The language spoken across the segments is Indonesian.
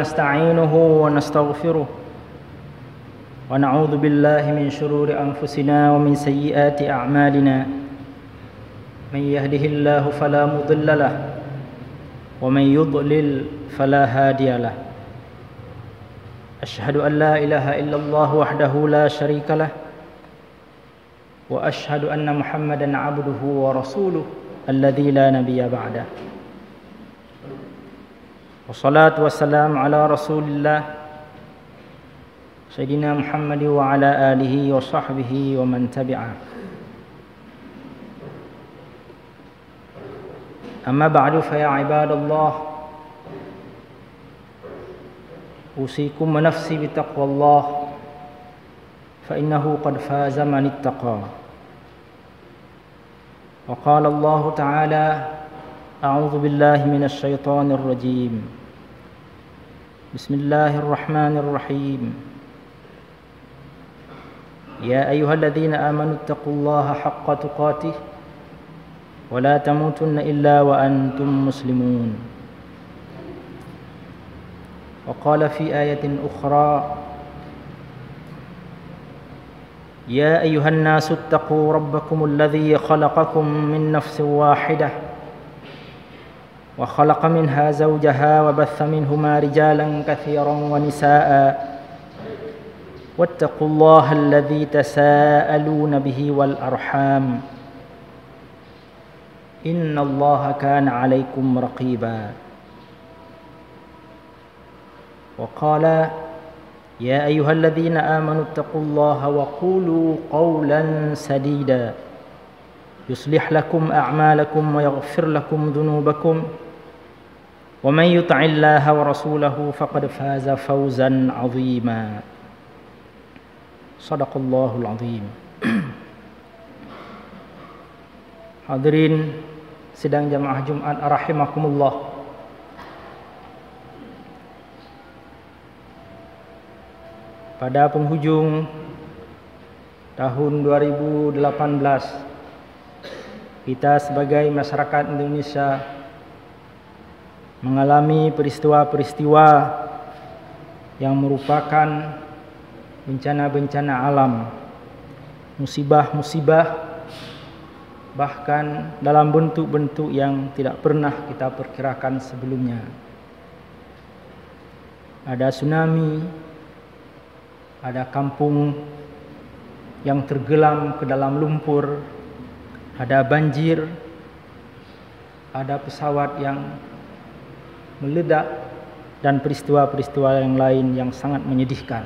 ونستعينه ونستغفره ونعوذ بالله من شرور أنفسنا ومن سيئات أعمالنا من يهده الله فلا مضل له ومن يضلل فلا هادي له أشهد أن لا إله إلا الله وحده لا شريك له وأشهد أن محمدا عبده ورسوله الذي لا نبي بعده والصلاة والسلام على رسول الله سيدنا محمد وعلى آله وصحبه ومن تبعه أما بعد فيا عباد الله أوصيكم ونفسي بتقوى الله فإنه قد فاز من اتقى وقال الله تعالى أعوذ بالله من الشيطان الرجيم بسم الله الرحمن الرحيم يا أيها الذين آمنوا اتقوا الله حق تقاته ولا تموتن إلا وأنتم مسلمون وقال في آية أخرى يا أيها الناس اتقوا ربكم الذي خلقكم من نفس واحدة وخلق منها زوجها وبث منهما رجالا كثيرا ونساء واتقوا الله الذي تساءلون به والأرحام إن الله كان عليكم رقيبا وقال يا أيها الذين آمنوا اتقوا الله وقولوا قولا سديدا يصلح لكم أعمالكم ويغفر لكم ذنوبكم ومن يطع الله ورسوله فقد فاز فوزا عظيما صدق الله العظيم. Hadirin sidang jamaah Jumat rahimakumullah. Pada penghujung tahun 2018 kita sebagai masyarakat Indonesia mengalami peristiwa-peristiwa yang merupakan bencana-bencana alam, musibah-musibah, bahkan dalam bentuk-bentuk yang tidak pernah kita perkirakan sebelumnya. Ada tsunami, ada kampung yang tenggelam ke dalam lumpur, ada banjir, ada pesawat yang meledak, dan peristiwa-peristiwa yang lain yang sangat menyedihkan.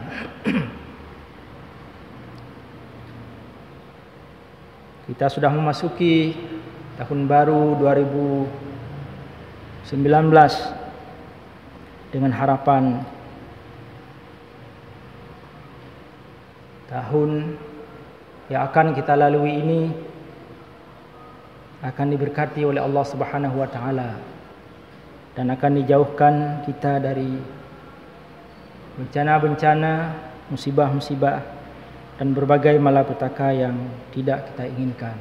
Kita sudah memasuki tahun baru 2019 dengan harapan tahun yang akan kita lalui ini akan diberkati oleh Allah Subhanahu wa taala dan akan dijauhkan kita dari bencana-bencana, musibah-musibah dan berbagai malapetaka yang tidak kita inginkan.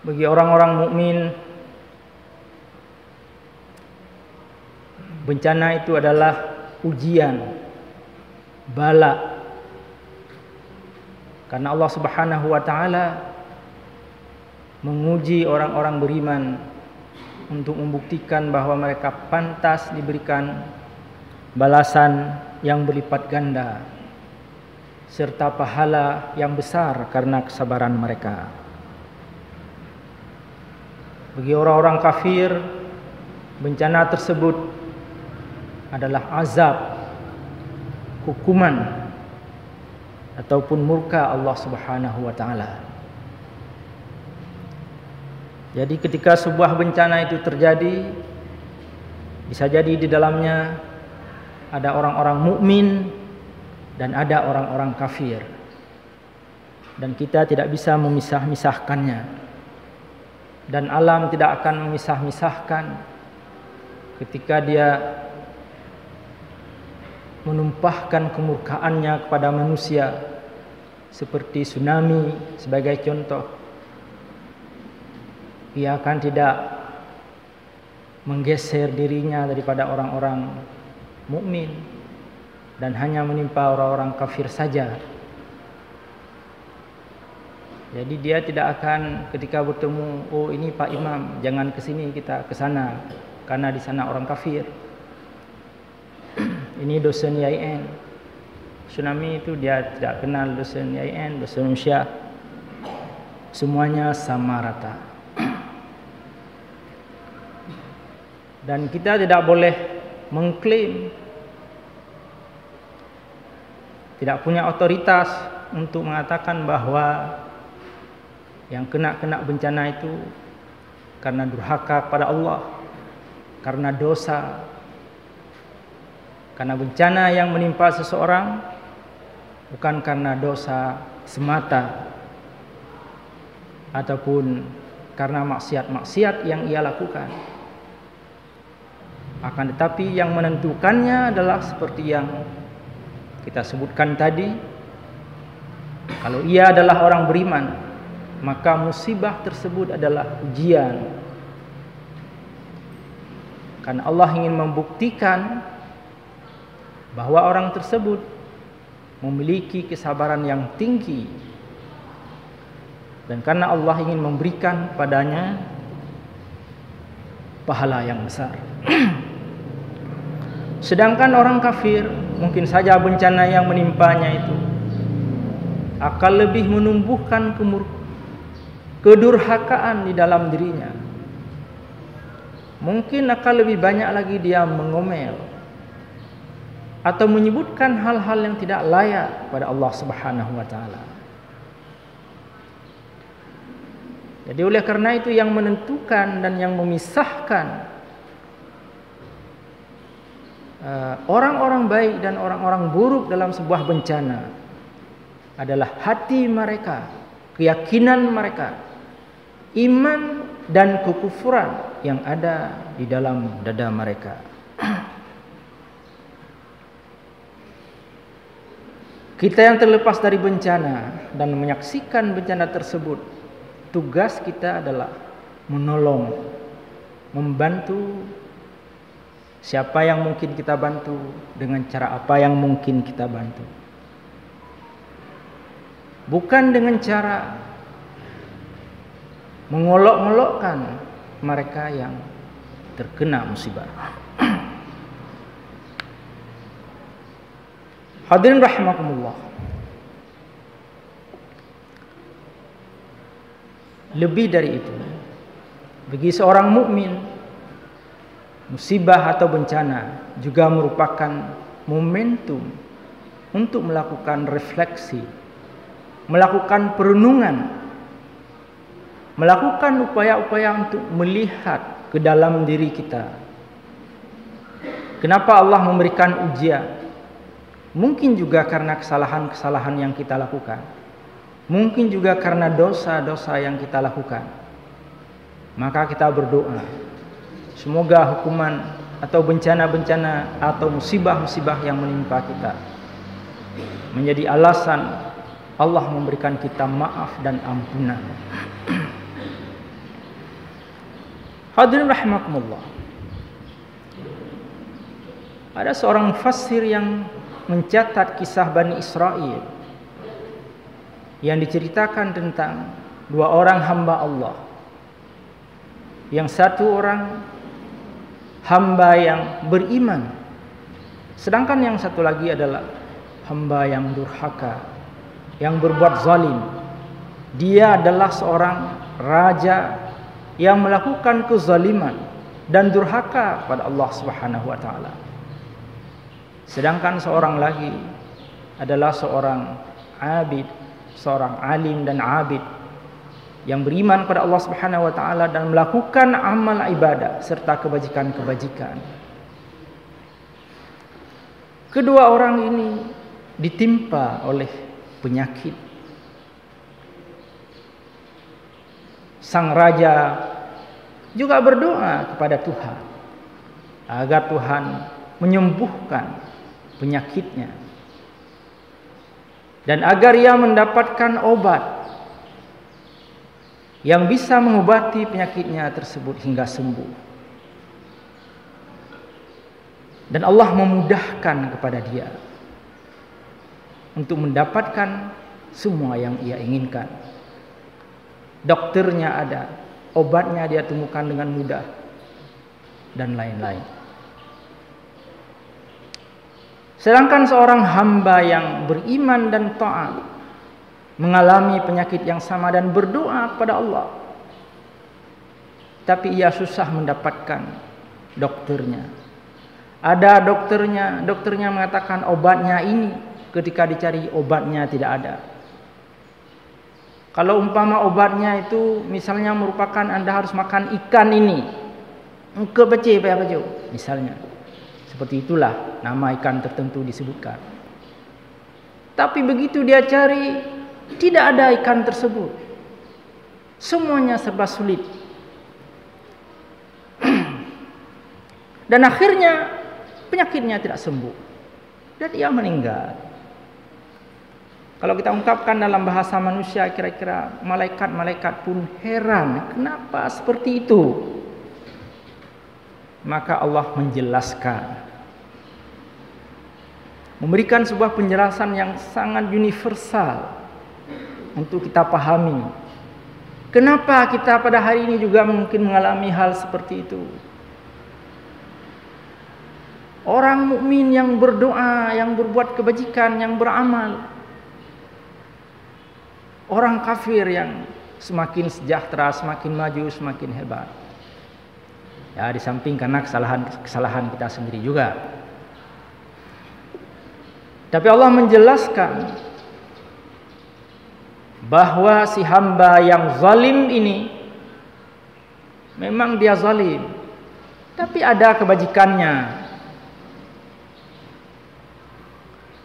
Bagi orang-orang mukmin, bencana itu adalah ujian, bala. Karena Allah Subhanahu wa taala menguji orang-orang beriman untuk membuktikan bahwa mereka pantas diberikan balasan yang berlipat ganda serta pahala yang besar karena kesabaran mereka. Bagi orang-orang kafir, bencana tersebut adalah azab, hukuman ataupun murka Allah Subhanahu wa taala. Jadi ketika sebuah bencana itu terjadi, bisa jadi di dalamnya ada orang-orang mukmin dan ada orang-orang kafir. Dan kita tidak bisa memisah-misahkannya. Dan alam tidak akan memisah-misahkan ketika dia menumpahkan kemurkaannya kepada manusia, seperti tsunami sebagai contoh. Ia akan tidak menggeser dirinya daripada orang-orang mukmin dan hanya menimpa orang-orang kafir saja. Jadi dia tidak akan ketika bertemu, oh ini Pak Imam, jangan ke sini, kita ke sana karena di sana orang kafir. Ini dosen YIN. Tsunami itu dia tidak kenal dosen YIN, dosen Syah. Semuanya sama rata. Dan kita tidak boleh mengklaim, tidak punya otoritas untuk mengatakan bahwa yang kena bencana itu karena durhaka kepada Allah, karena dosa, karena bencana yang menimpa seseorang bukan karena dosa semata ataupun karena maksiat-maksiat yang ia lakukan. Akan tetapi yang menentukannya adalah seperti yang kita sebutkan tadi, kalau ia adalah orang beriman, maka musibah tersebut adalah ujian. Karena Allah ingin membuktikan bahwa orang tersebut memiliki kesabaran yang tinggi. Dan karena Allah ingin memberikan padanya pahala yang besar. Sedangkan orang kafir, mungkin saja bencana yang menimpanya itu akan lebih menumbuhkan kedurhakaan di dalam dirinya. Mungkin akan lebih banyak lagi dia mengomel atau menyebutkan hal-hal yang tidak layak pada Allah Subhanahu wa taala. Jadi oleh karena itu yang menentukan dan yang memisahkan orang-orang baik dan orang-orang buruk dalam sebuah bencana adalah hati mereka, keyakinan mereka, iman dan kekufuran yang ada di dalam dada mereka. Kita yang terlepas dari bencana dan menyaksikan bencana tersebut, tugas kita adalah menolong, membantu siapa yang mungkin kita bantu dengan cara apa yang mungkin kita bantu. Bukan dengan cara mengolok-olokkan mereka yang terkena musibah. Hadirin rahimakumullah. Lebih dari itu, bagi seorang mukmin, musibah atau bencana juga merupakan momentum untuk melakukan refleksi, melakukan perenungan, melakukan upaya-upaya untuk melihat ke dalam diri kita. Kenapa Allah memberikan ujian? Mungkin juga karena kesalahan-kesalahan yang kita lakukan. Mungkin juga karena dosa-dosa yang kita lakukan. Maka kita berdoa, semoga hukuman atau bencana-bencana atau musibah-musibah yang menimpa kita menjadi alasan Allah memberikan kita maaf dan ampunan. Hadirin rahimakumullah. Ada seorang mufassir yang mencatat kisah Bani Israel yang diceritakan tentang dua orang hamba Allah. Yang satu orang hamba yang beriman, sedangkan yang satu lagi adalah hamba yang durhaka, yang berbuat zalim. Dia adalah seorang raja yang melakukan kezaliman dan durhaka pada Allah Subhanahu wa taala. Sedangkan seorang lagi adalah seorang abid, seorang alim dan abid yang beriman kepada Allah Subhanahu wa taala dan melakukan amal ibadah serta kebajikan-kebajikan. Kedua orang ini ditimpa oleh penyakit. Sang raja juga berdoa kepada Tuhan agar Tuhan menyembuhkan penyakitnya dan agar ia mendapatkan obat yang bisa mengobati penyakitnya tersebut hingga sembuh. Dan Allah memudahkan kepada dia untuk mendapatkan semua yang ia inginkan. Dokternya ada, obatnya dia temukan dengan mudah, dan lain-lain. Sedangkan seorang hamba yang beriman dan taat mengalami penyakit yang sama dan berdoa kepada Allah, tapi ia susah mendapatkan dokternya. Ada dokternya mengatakan obatnya ini, ketika dicari obatnya tidak ada. Kalau umpama obatnya itu misalnya merupakan Anda harus makan ikan ini, misalnya. Seperti itulah nama ikan tertentu disebutkan. Tapi begitu dia cari, tidak ada ikan tersebut. Semuanya serba sulit. Dan akhirnya penyakitnya tidak sembuh dan ia meninggal. Kalau kita ungkapkan dalam bahasa manusia, kira-kira malaikat-malaikat pun heran, kenapa seperti itu? Maka Allah menjelaskan, memberikan sebuah penjelasan yang sangat universal untuk kita pahami. Kenapa kita pada hari ini juga mungkin mengalami hal seperti itu? Orang mukmin yang berdoa, yang berbuat kebajikan, yang beramal. Orang kafir yang semakin sejahtera, semakin maju, semakin hebat. Ya, di samping karena kesalahan kita sendiri juga. Tapi Allah menjelaskan bahwa si hamba yang zalim ini memang dia zalim, tapi ada kebajikannya.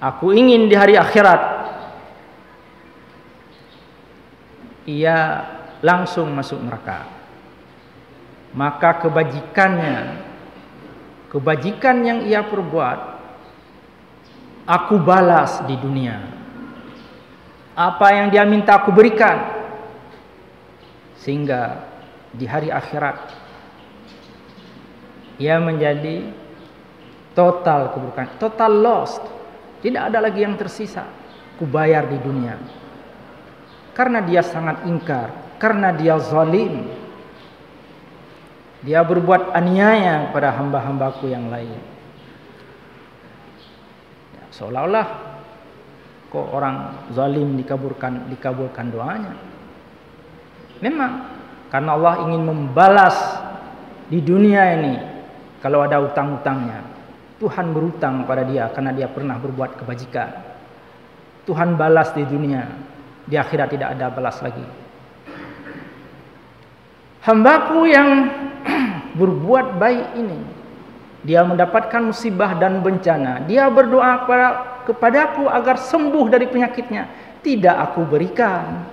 Aku ingin di hari akhirat ia langsung masuk neraka. Maka kebajikan yang ia perbuat, aku balas di dunia. Apa yang dia minta aku berikan, sehingga di hari akhirat ia menjadi total keburukan, total lost. Tidak ada lagi yang tersisa. Aku bayar di dunia. Karena dia sangat ingkar, karena dia zalim. Dia berbuat aniaya kepada hamba-hambaku yang lain. Ya, seolah-olah kok orang zalim dikabulkan doanya. Memang karena Allah ingin membalas di dunia ini. Kalau ada utang-utangnya, Tuhan berutang pada dia karena dia pernah berbuat kebajikan. Tuhan balas di dunia, di akhirat tidak ada balas lagi. Hambaku yang berbuat baik ini, dia mendapatkan musibah dan bencana, dia berdoa kepadaku agar sembuh dari penyakitnya, tidak aku berikan.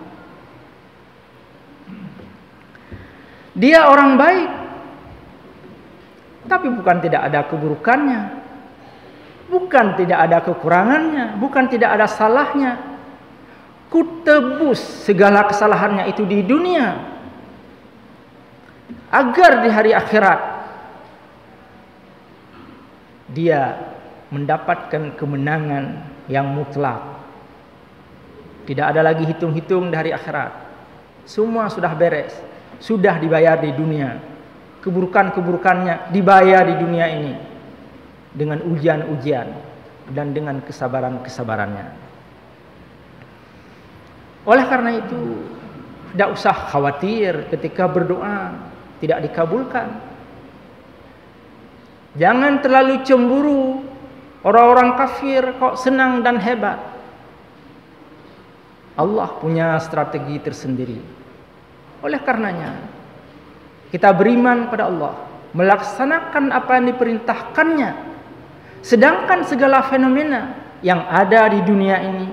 Dia orang baik, tapi bukan tidak ada keburukannya, bukan tidak ada kekurangannya, bukan tidak ada salahnya. Kutebus segala kesalahannya itu di dunia, agar di hari akhirat dia mendapatkan kemenangan yang mutlak. Tidak ada lagi hitung-hitung dari akhirat. Semua sudah beres, sudah dibayar di dunia. Keburukan-keburukannya dibayar di dunia ini dengan ujian-ujian dan dengan kesabaran-kesabarannya. Oleh karena itu, tidak usah khawatir ketika berdoa tidak dikabulkan. Jangan terlalu cemburu. Orang-orang kafir kok senang dan hebat. Allah punya strategi tersendiri. Oleh karenanya, kita beriman pada Allah, melaksanakan apa yang diperintahkannya. Sedangkan segala fenomena yang ada di dunia ini,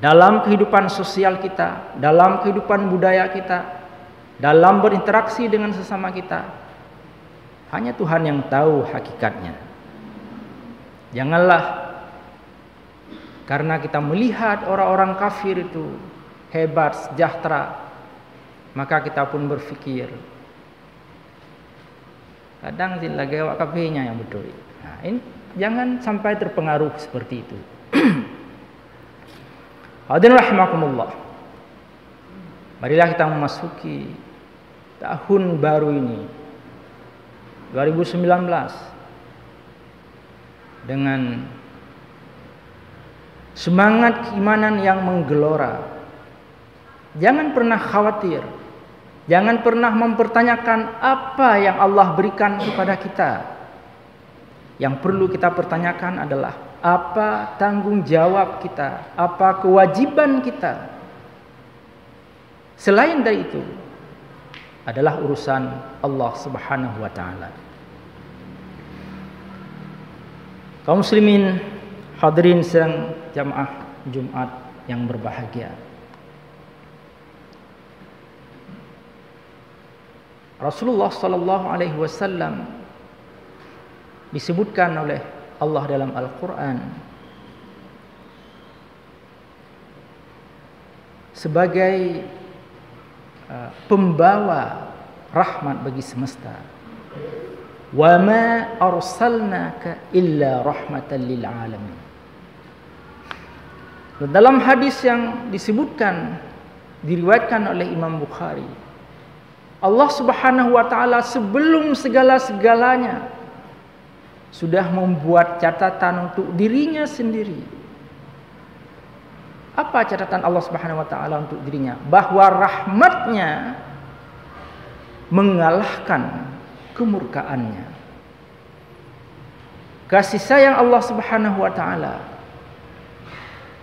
dalam kehidupan sosial kita, dalam kehidupan budaya kita, dalam berinteraksi dengan sesama kita, hanya Tuhan yang tahu hakikatnya. Janganlah karena kita melihat orang-orang kafir itu hebat, sejahtera, maka kita pun berpikir, kadang lagi awak kafirnya yang betul. Nah, ini jangan sampai terpengaruh seperti itu. Hadirin rahimakumullah. Marilah kita memasuki tahun baru ini 2019 dengan semangat keimanan yang menggelora. Jangan pernah khawatir, jangan pernah mempertanyakan apa yang Allah berikan kepada kita. Yang perlu kita pertanyakan adalah apa tanggung jawab kita, apa kewajiban kita. Selain dari itu adalah urusan Allah Subhanahu wa taala. Kaum muslimin hadirin sedang jamaah Jumat yang berbahagia. Rasulullah sallallahu alaihi wasallam disebutkan oleh Allah dalam Al-Qur'an sebagai pembawa rahmat bagi semesta. Wa ma arsalnaka illa rahmatan lil alamin. Dalam hadis yang disebutkan diriwayatkan oleh Imam Bukhari, Allah Subhanahu wa taala sebelum segala-segalanya sudah membuat catatan untuk dirinya sendiri. Apa catatan Allah Subhanahu wa taala untuk dirinya? Bahwa rahmatnya mengalahkan kemurkaannya. Kasih sayang Allah Subhanahu wa taala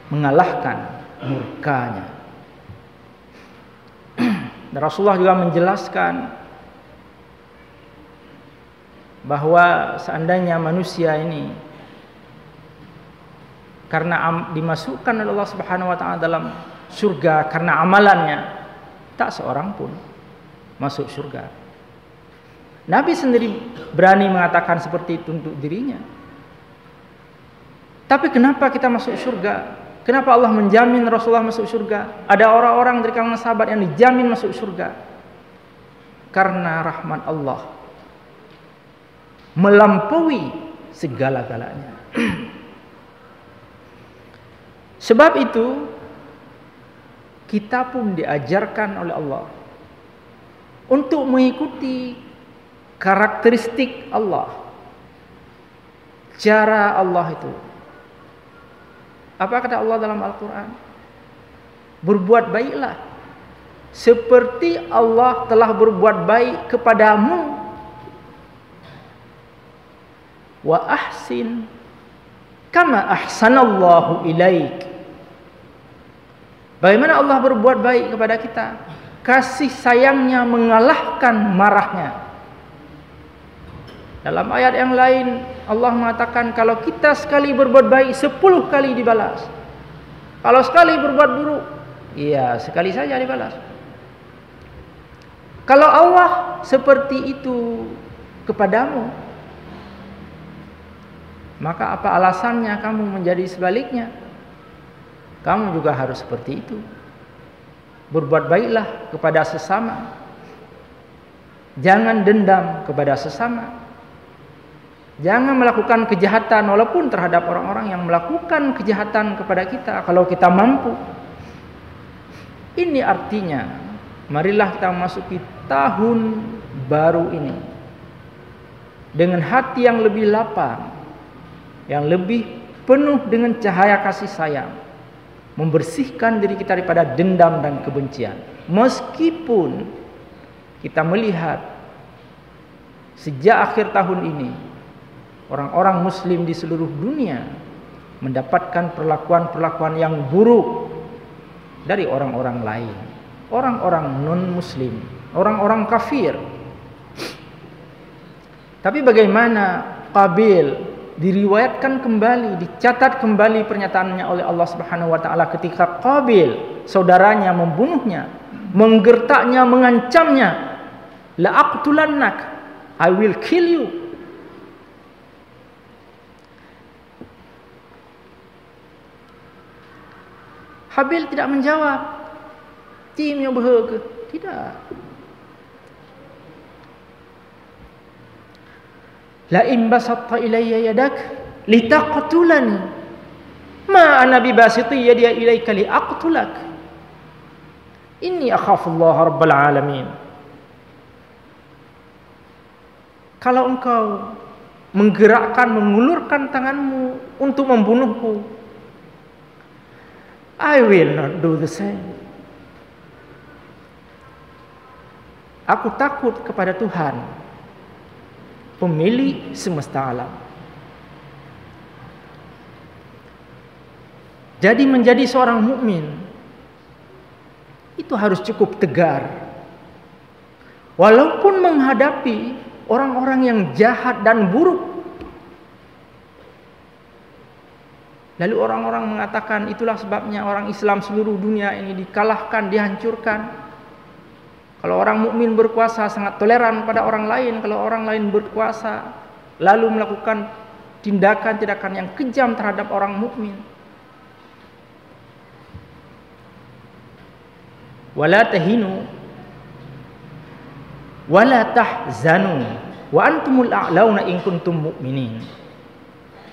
mengalahkan murkanya. Dan Rasulullah juga menjelaskan bahwa seandainya manusia ini karena dimasukkan oleh Allah Subhanahu wa taala dalam surga karena amalannya, tak seorang pun masuk surga. Nabi sendiri berani mengatakan seperti itu untuk dirinya. Tapi kenapa kita masuk surga? Kenapa Allah menjamin Rasulullah masuk surga? Ada orang-orang dari kalangan sahabat yang dijamin masuk surga karena rahmat Allah melampaui segala-galanya. Sebab itu kita pun diajarkan oleh Allah untuk mengikuti karakteristik Allah, cara Allah itu. Apa kata Allah dalam Al-Quran? Berbuat baiklah seperti Allah telah berbuat baik kepadamu. Wa ahsin kama ahsanallahu ilaik. Bagaimana Allah berbuat baik kepada kita? Kasih sayangnya mengalahkan marahnya. Dalam ayat yang lain Allah mengatakan kalau kita sekali berbuat baik 10 kali dibalas. Kalau sekali berbuat buruk, iya sekali saja dibalas. Kalau Allah seperti itu kepadamu, maka apa alasannya kamu menjadi sebaliknya? Kamu juga harus seperti itu. Berbuat baiklah kepada sesama. Jangan dendam kepada sesama. Jangan melakukan kejahatan walaupun terhadap orang-orang yang melakukan kejahatan kepada kita kalau kita mampu. Ini artinya marilah kita memasuki tahun baru ini dengan hati yang lebih lapang, yang lebih penuh dengan cahaya kasih sayang, membersihkan diri kita daripada dendam dan kebencian. Meskipun kita melihat sejak akhir tahun ini orang-orang muslim di seluruh dunia mendapatkan perlakuan-perlakuan yang buruk dari orang-orang lain, orang-orang non-muslim, orang-orang kafir. Tapi bagaimana Qabil diriwayatkan kembali, dicatat kembali pernyataannya oleh Allah Subhanahu wa taala ketika Qabil saudaranya membunuhnya, menggertaknya, mengancamnya, la aqtulannak, I will kill you. Habil tidak menjawab, timnya berharga, tidak. La in basatta ilayya yadak litaqtulani ma ana bibasiti yadi ilayka liaqtulak inni akhafullah rabbal alamin. Kalau engkau menggerakkan, mengulurkan tanganmu untuk membunuhku, I will not do the same. Aku takut kepada Tuhan, pemilik semesta alam. Jadi menjadi seorang mukmin itu harus cukup tegar. Walaupun menghadapi orang-orang yang jahat dan buruk. Lalu orang-orang mengatakan itulah sebabnya orang Islam seluruh dunia ini dikalahkan, dihancurkan. Kalau orang mukmin berkuasa sangat toleran pada orang lain, kalau orang lain berkuasa lalu melakukan tindakan-tindakan yang kejam terhadap orang mukmin. Wala tahinu wala tahzanu wa antumul a'launa in kuntum mu'minin.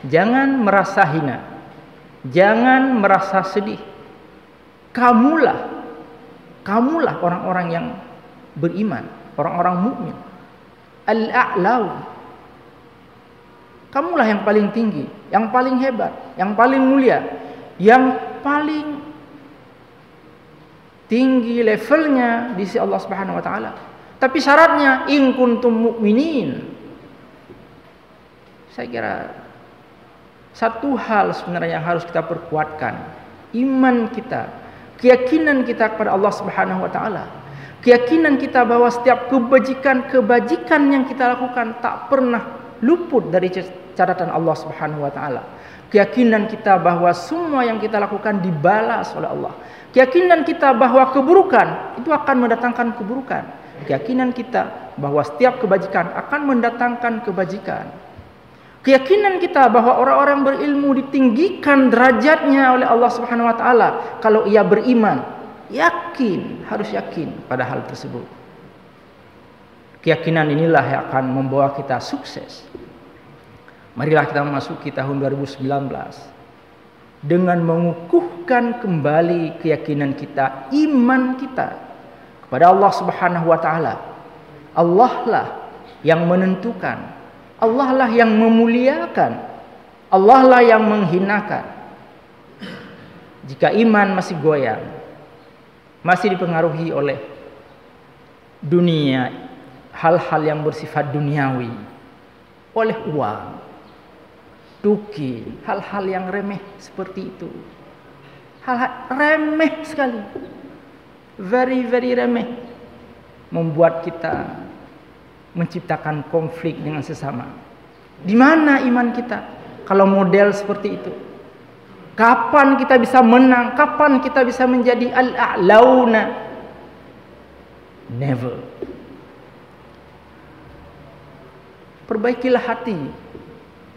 Jangan merasa hina, jangan merasa sedih. Kamulah orang-orang yang beriman, orang-orang mukmin. Al-a'lau. Kamulah yang paling tinggi, yang paling hebat, yang paling mulia, yang paling tinggi levelnya di sisi Allah Subhanahu wa taala. Tapi syaratnya in kuntum mu'minin. Saya kira satu hal sebenarnya yang harus kita perkuatkan, iman kita, keyakinan kita kepada Allah Subhanahu wa taala. Keyakinan kita bahwa setiap kebajikan yang kita lakukan tak pernah luput dari catatan Allah Subhanahu wa taala. Keyakinan kita bahwa semua yang kita lakukan dibalas oleh Allah. Keyakinan kita bahwa keburukan itu akan mendatangkan keburukan. Keyakinan kita bahwa setiap kebajikan akan mendatangkan kebajikan. Keyakinan kita bahwa orang-orang berilmu ditinggikan derajatnya oleh Allah Subhanahu wa taala kalau ia beriman. Yakin, harus yakin pada hal tersebut. Keyakinan inilah yang akan membawa kita sukses. Marilah kita memasuki tahun 2019 dengan mengukuhkan kembali keyakinan kita, iman kita kepada Allah Subhanahu wa taala. Allah lah yang menentukan, Allah lah yang memuliakan, Allah lah yang menghinakan. Jika iman masih goyang, masih dipengaruhi oleh dunia, hal-hal yang bersifat duniawi, oleh uang, duki, hal-hal yang remeh seperti itu, hal-hal remeh sekali, very very remeh, membuat kita menciptakan konflik dengan sesama. Di mana iman kita kalau model seperti itu? Kapan kita bisa menang? Kapan kita bisa menjadi al-a'launa? Never. Perbaikilah hati,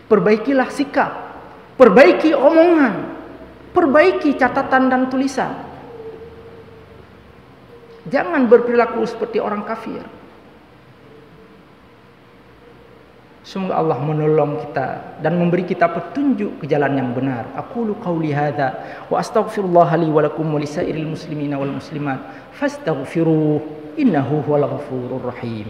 perbaikilah sikap, perbaiki omongan, perbaiki catatan dan tulisan. Jangan berperilaku seperti orang kafir. Semoga Allah menolong kita dan memberi kita petunjuk ke jalan yang benar. Aqulu qauli hadza wa astaghfirullah li wa lakum wa lisairil muslimina wal muslimat fastaghfiruh innahu huwal ghafurur rahim.